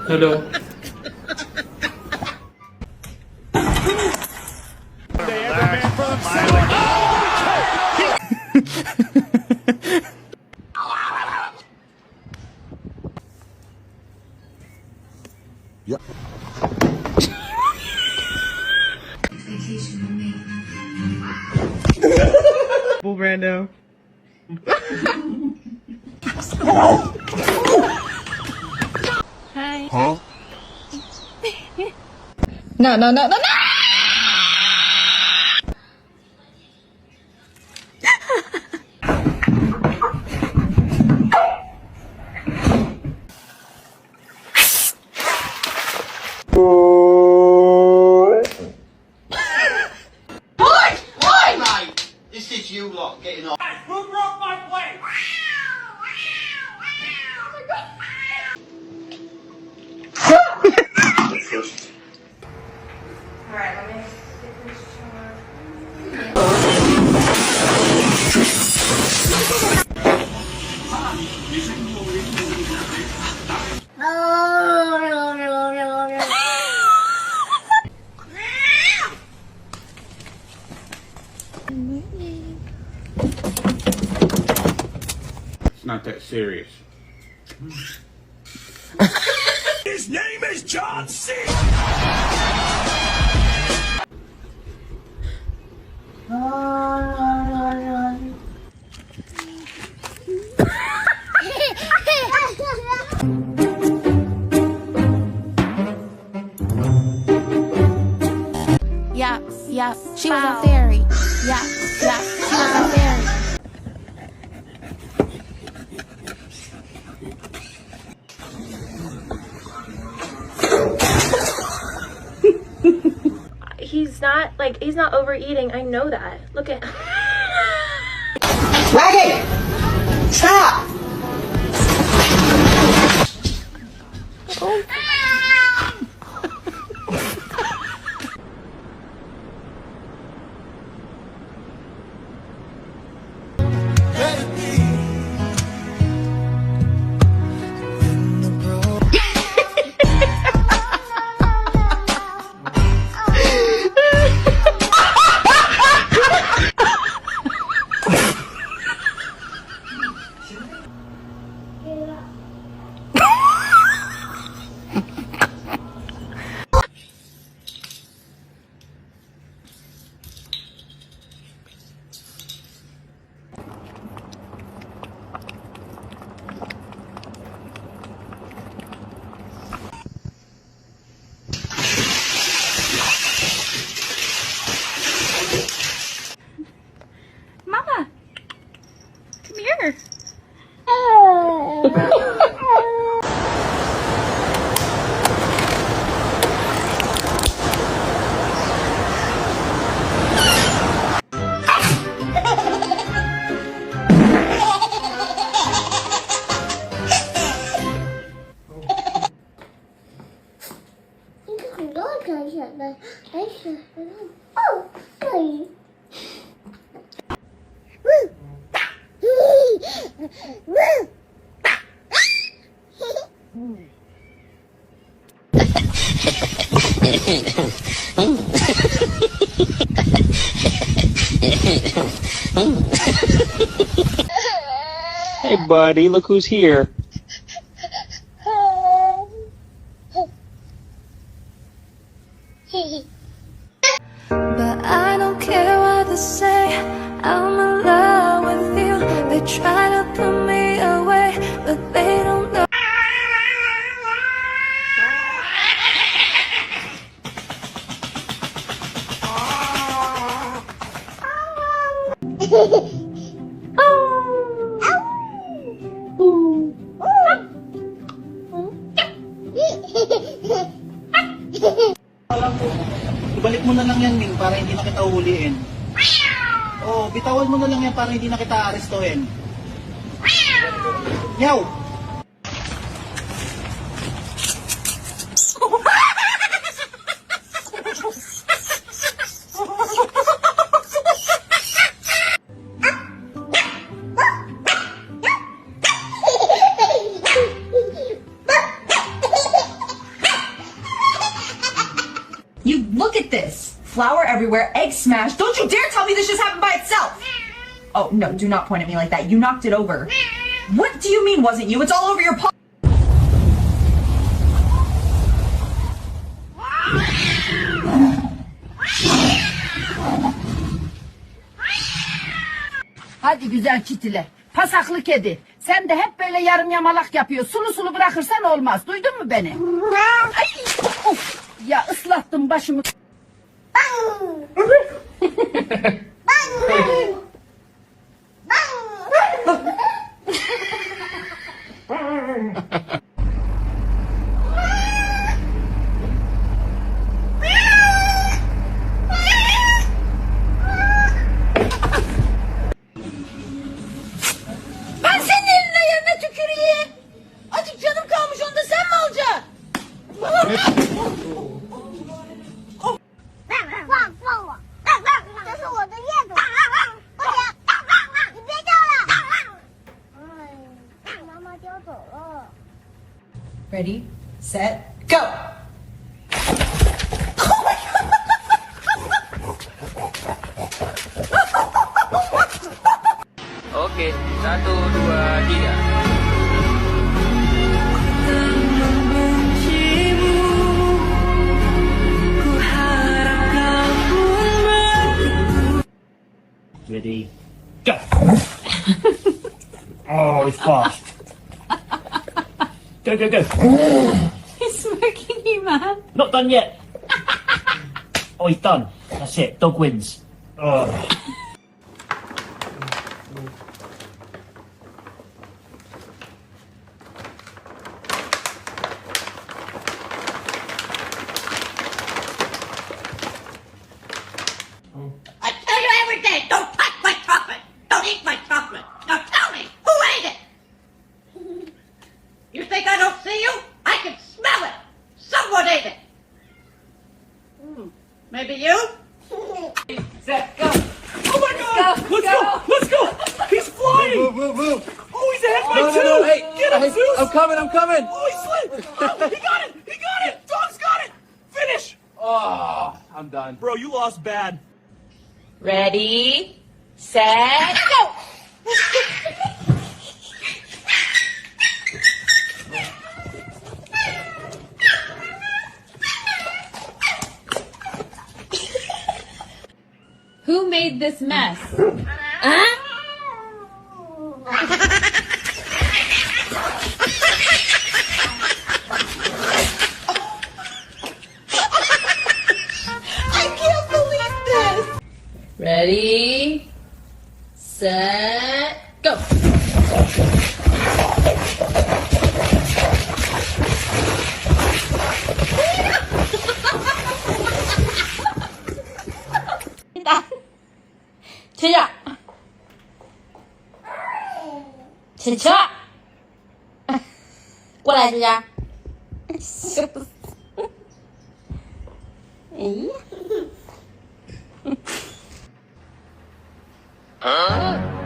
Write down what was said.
Hello. Yep. Bull Brando. Hi. Huh? No, no, no, no, no! Why, mate? This is you lot getting off. Who broke my plate? Alright, let me get this It's not that serious. His name is John C. Yeah, yeah, she was a fairy. Yeah, yeah, she was a fairy. He's not overeating. I know that. Look at. Wagon! Stop! Mama, come here. Hey buddy, look who's here. But I don't care what they say, I'm in love with you. They try to put me away, but they don't know. Ibalik mo na lang yan, Ming, para hindi na kita uhuliin. Oh, bitawan mo na lang yan para hindi na kita arestuhin. Yaw! You look at this. Flour everywhere, egg smashed. Don't you dare tell me this just happened by itself. Oh, no, do not point at me like that. You knocked it over. What do you mean wasn't you? It's all over your paw. Hadi güzel çitile. Pasaklı kedi. Sen de hep böyle yarım yamalak yapıyor. Sulu sulu bırakırsan olmaz. Duydun mu beni? Ay, of. Ya ıslattım başımı. Ben senin eline yerine tüküreyim. Azıcık canım kalmış, onu da sen mi alacaksın? Ready, set, go. Oke, 1, 2, 3. Ready, go! Oh, it's fast. Go, go, go. He's smoking you, man. Not done yet. Oh, he's done. That's it. Dog wins. Oh. I tell you every day, don't touch my chocolate. Don't eat my chocolate. Now tell me, who ate it? You think I don't see you? I can smell it. Someone ate it. Maybe you? Set, go. Oh my God! Let's go! Let's go! He's flying! Move, move, move. Oh, he's ahead by two! Hey, Get him, Zeus! I'm coming, I'm coming. Oh, he slid! Oh, he got it! He got it! Dog's got it! Finish! Oh, I'm done. Bro, you lost bad. Ready, set, go. Who made this mess? I can't believe this. Ready, set, go. Chia. Chia. 过来，这家。哎呀。